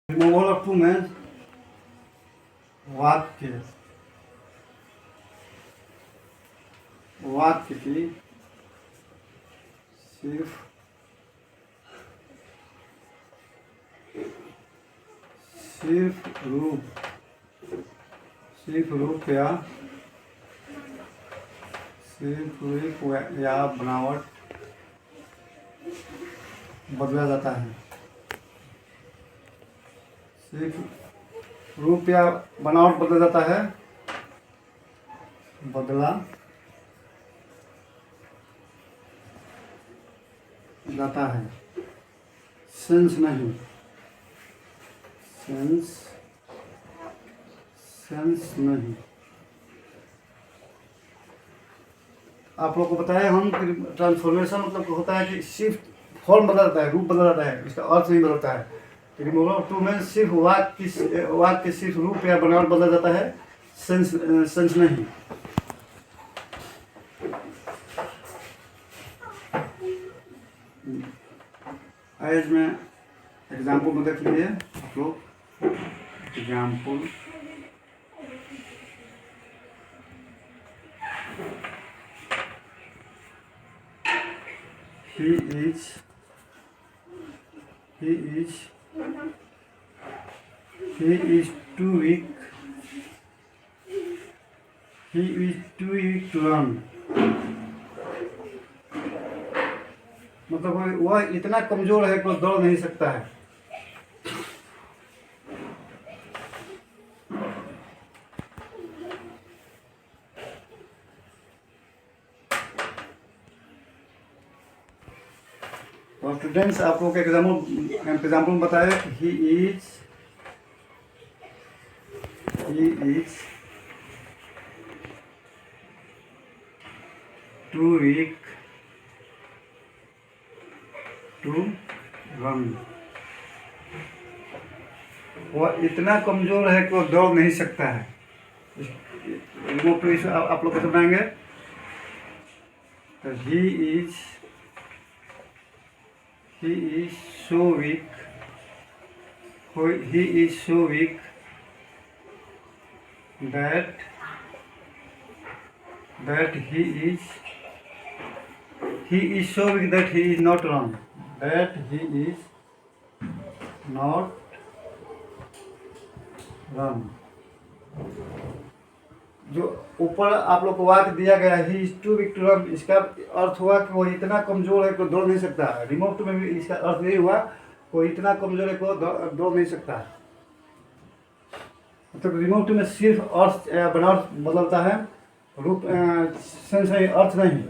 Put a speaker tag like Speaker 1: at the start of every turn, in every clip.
Speaker 1: Removal of two means वाक्य वाक्य की सिर्फ रूप या बनावट बदला जाता है। सिर्फ रूप या बनावट बदला जाता है, बदला जाता है, सेंस नहीं, सेंस नहीं। आप लोग को बताया हम ट्रांसफॉर्मेशन मतलब होता है कि सिर्फ फॉर्म बदल जाता है, रूप बदल जाता है, इसका अर्थ नहीं बदलता है। रिमूवल ऑफ टू में सिर्फ वाक्य सिर्फ रूप या बनावट बदल जाता है, सेंस नहीं। आज में एग्जाम्पल में देख लीजिए आप लोग। Example he is too weak to run। मतलब वह इतना कमजोर है कि वह दौड़ नहीं सकता है। और स्टूडेंट्स आप लोग एग्जाम्पल बताए। He is too weak to run. वह इतना कमजोर है कि वह दौड़ नहीं सकता है। रिमूव टू इस आप लोग कैसे बनाएंगे? तो he is so weak that he is so weak that he is not run, that he is not run। जो ऊपर आप लोग को वाक्य दिया गया he is too weak to run, इसका अर्थ हुआ कि वो इतना कमजोर है कि दौड़ नहीं सकता। रिमूव टू में भी इसका अर्थ यही हुआ, वो इतना कमजोर है कि वो दौड़ नहीं सकता। मतलब रिमूव टू में सिर्फ अर्थ बनावट बदलता है, रूप सेंस नहीं, अर्थ नहीं।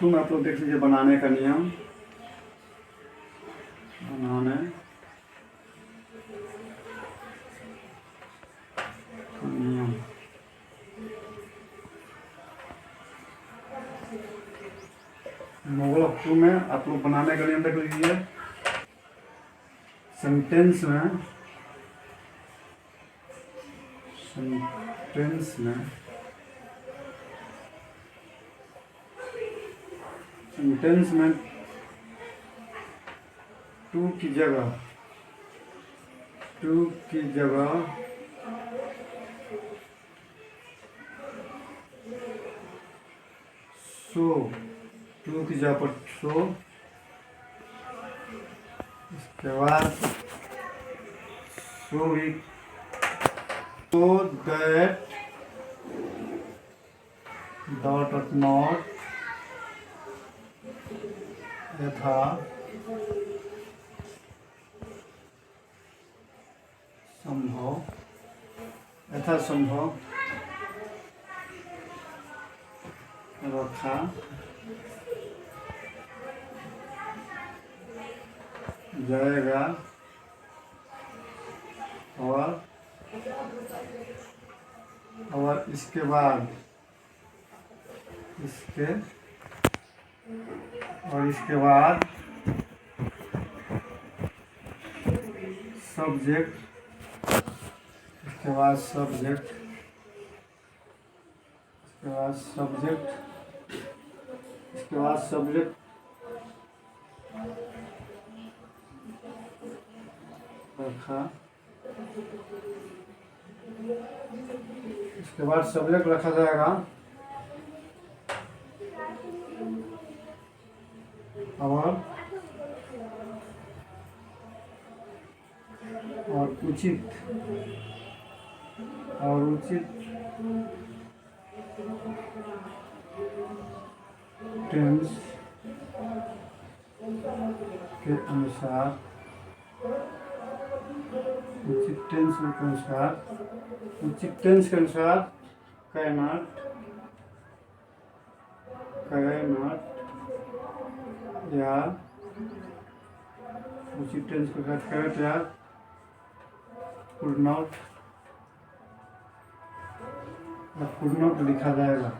Speaker 1: टू में आप लोग देख लीजिए बनाने का नियम। रिमूवल ऑफ टू में आप लोग बनाने का नियम देख लीजिए। सेंटेंस में टू की जगह सो, टू की जगह पर सो, इसके बाद सो दैट डॉट नॉट यथा संभव रखा जाएगा और इसके बाद सब्जेक्ट, इसके बाद सब्जेक्ट रखा। इसके बाद सब्जेक्ट रखा जाएगा और उचित टेंस के अनुसार कैनॉट या उचित टेंस के साथ कैनॉट या कुड नॉट लिखा जाएगा।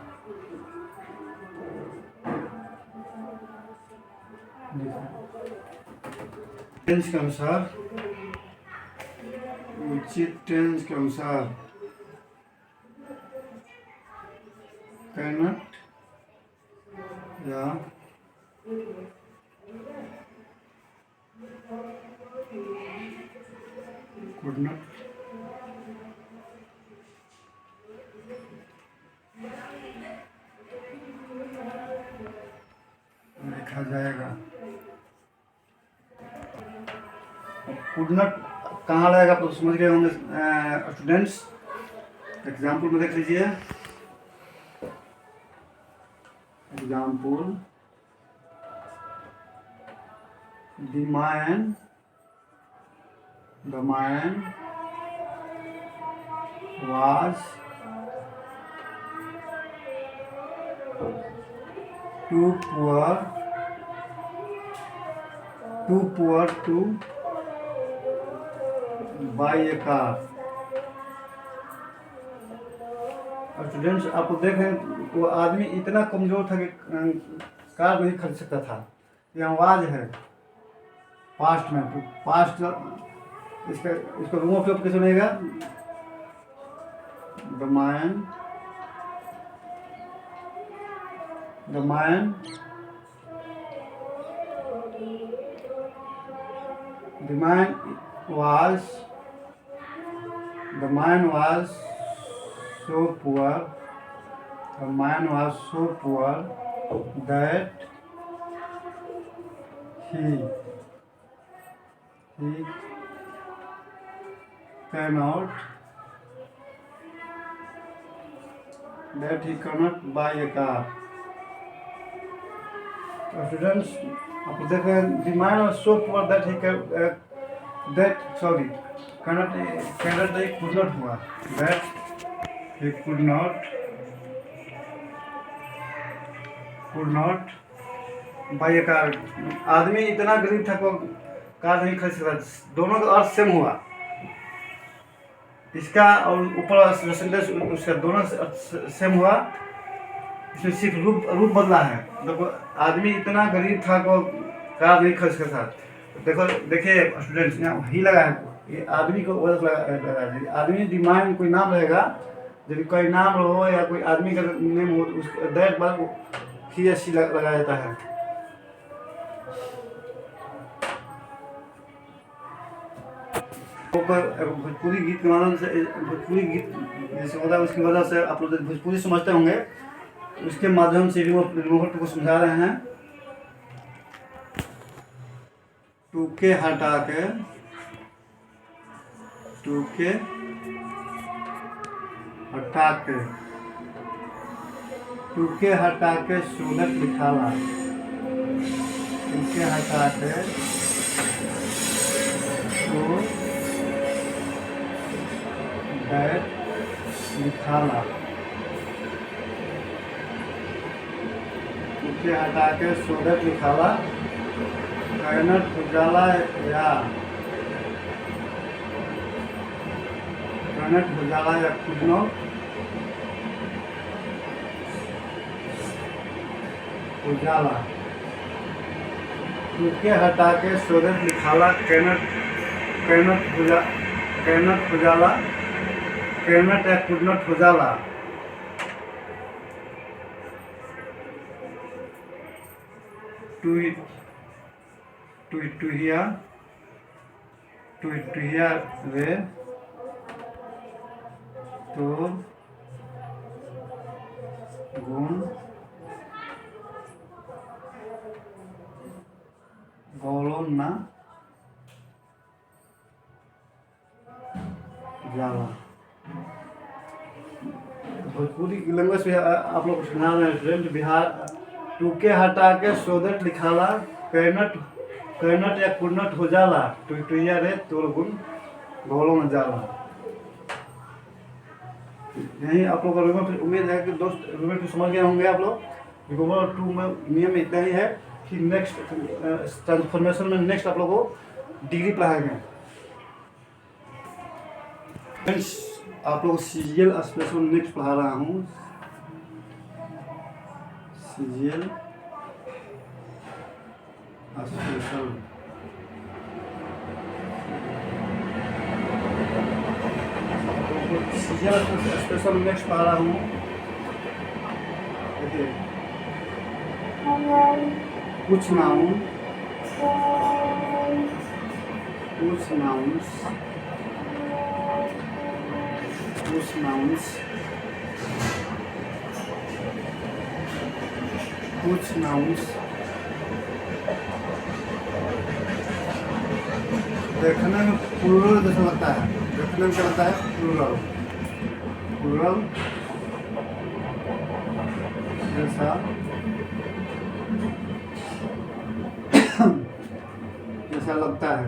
Speaker 1: टेंस के अनुसार, उचित टेंस के अनुसार कैनॉट या कुड नॉट लिखा जाएगा। कुड नॉट कहाँ लगेगा तो समझ गए होंगे स्टूडेंट्स। एग्जाम्पल में देख लीजिए। Example, the man was too poor to buy a car। Students आप देखें वो आदमी इतना कमजोर था कि कार नहीं खरीद सकता था। यहाँ वाज है पास्ट में, तो पास्ट इसका रूम ऑफ कैसे बनेगा? The man was so poor that he cannot buy a car। Students आप देखें, the man was so poor that he could not हुआ, that he could not buy a car। आदमी इतना गरीब था को कार नहीं खरीद सकता। दोनों का अर्थ सेम हुआ, इसका और ऊपर सेंटेंस उसका दोनों सेम हुआ। इसमें सिर्फ रूप बदला है। देखो आदमी इतना गरीब था को कार नहीं खरीद सकता। देखिए स्टूडेंट्स, यहाँ ही लगा है, ये आदमी को लगा है। आदमी दिमाग में कोई नाम रहेगा, जब कोई नाम हो या कोई आदमी का नेम हो तो उसके दैट बाद ही या सी लगाया जाता है। भोजपुरी गीत के माध्यम से, भोजपुरी गीत जैसे होता है उसकी वजह से आप लोग भोजपुरी समझते होंगे, उसके माध्यम से रिमूवर को समझा रहे हैं। टूके हटा के सूरत लिखाला। टूके हटा के लिखाला। टूके हटा के सूरत लिखाला। कैनट उजाला या कुड नॉट उजाला। टूके हटा के सूरत लिखाला। कैनट उजाला। कैनट या कुड नॉट उजाला। टुहिया रे तोर गुण गौरव ना जाला। भोजपुरी लैंग्वेज में आप लोग सुना रहे हैं स्टूडेंट। बिहार टू के हटा के सोदट लिखाला, कैनट या कुन्नट हो जाला, टुहिया रे तोर गुण गौरव ना जाला। यही आप लोग का उम्मीद है कि दोस्त रूमेट को समझ गए होंगे आप लोग। रिकवर 2 में नियम इतना ही है कि नेक्स्ट ट्रांसफॉर्मेशन में नेक्स्ट आप लोग को डिग्री पढ़ाएंगे। फ्रेंड्स आप लोग सीजीएल स्पेशल नेक्स्ट पढ़ा रहा हूँ। सीजीएल स्पेशल स्पेशल नेक्स्ट पढ़ा रहा हूँ। देखिए कुछ नाउन, कुछ नाउन्स, कुछ नाउन्स, कुछ नाउन्स देखने में प्लूरल जैसा लगता है। देखने में क्या लगता है? प्लूरल, प्लूरल जैसा जैसा लगता है,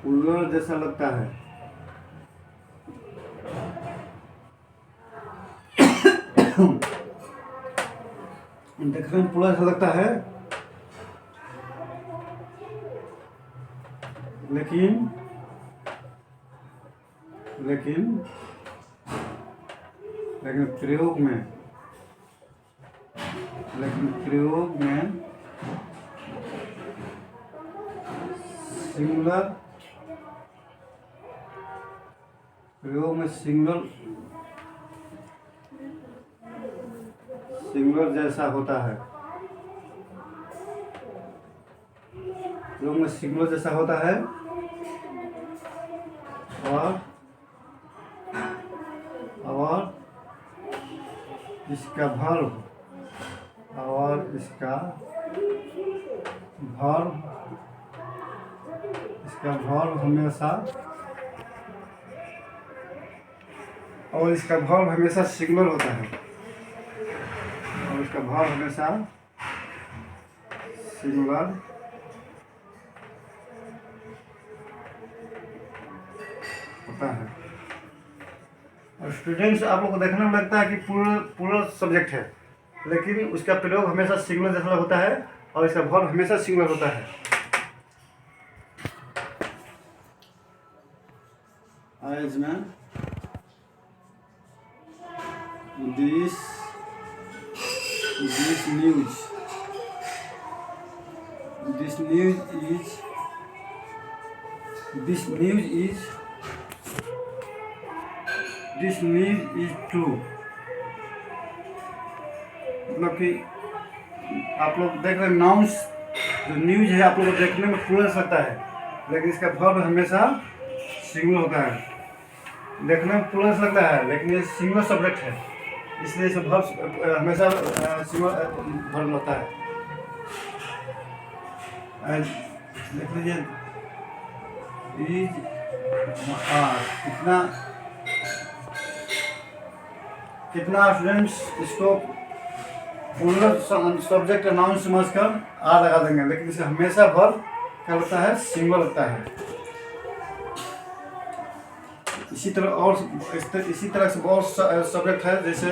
Speaker 1: प्लूरल जैसा लगता है। देखने में प्लूरल जैसा लगता है, लेकिन प्रयोग में सिंगुलर जैसा होता है। प्रयोग में सिंगुलर जैसा होता है और इसका भर्व हमेशा सिंगुलर होता है। और इसका भर्व हमेशा सिंगुलर होता है। और स्टूडेंट्स आप लोग को देखने में लगता है कि पूरा सब्जेक्ट है, लेकिन उसका प्रयोग हमेशा सिंगुलर जैसा होता है और इसका वर्ब हमेशा सिंगुलर होता है। आज में दिस न्यूज इज ट्रू। मतलब कि आप लोग देख रहे हैं नाउन्स जो न्यूज है आप लोग को देखने में पूरा सकता है, लेकिन इसका वर्ब हमेशा सिंगुलर होता है। देखने में पूरा लगता है लेकिन ये सिंगुलर सब्जेक्ट है, इसलिए इसे वर्ब हमेशा सिंगुलर वर्ब होता है। देख लीजिए कितना स्टूडेंट्स इसको पूरा सब्जेक्ट नाउन समझकर आ लगा देंगे, लेकिन इसे हमेशा वर्ब क्या लगता है? सिंगुलर लगता है। इसी तरह से बहुत सब्जेक्ट है, जैसे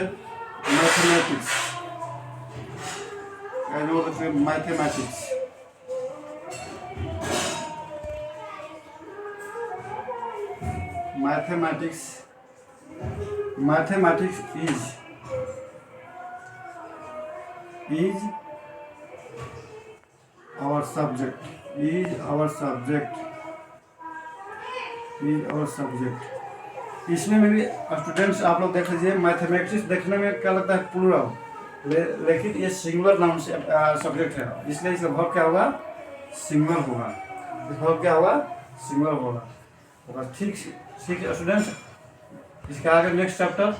Speaker 1: मैथमेटिक्स is our subject। इसमें भी स्टूडेंट्स आप लोग देख लीजिए, मैथमेटिक्स देखने में क्या लगता है? प्लूरल, लेकिन ये सिंगुलर नाउन से सब्जेक्ट है, इसलिए इसका वर्ब क्या होगा, सिंगुलर होगा। इसका वर्ब क्या होगा, सिंगुलर होगा। ठीक ठीक स्टूडेंट्स, इसके आगे नेक्स्ट चैप्टर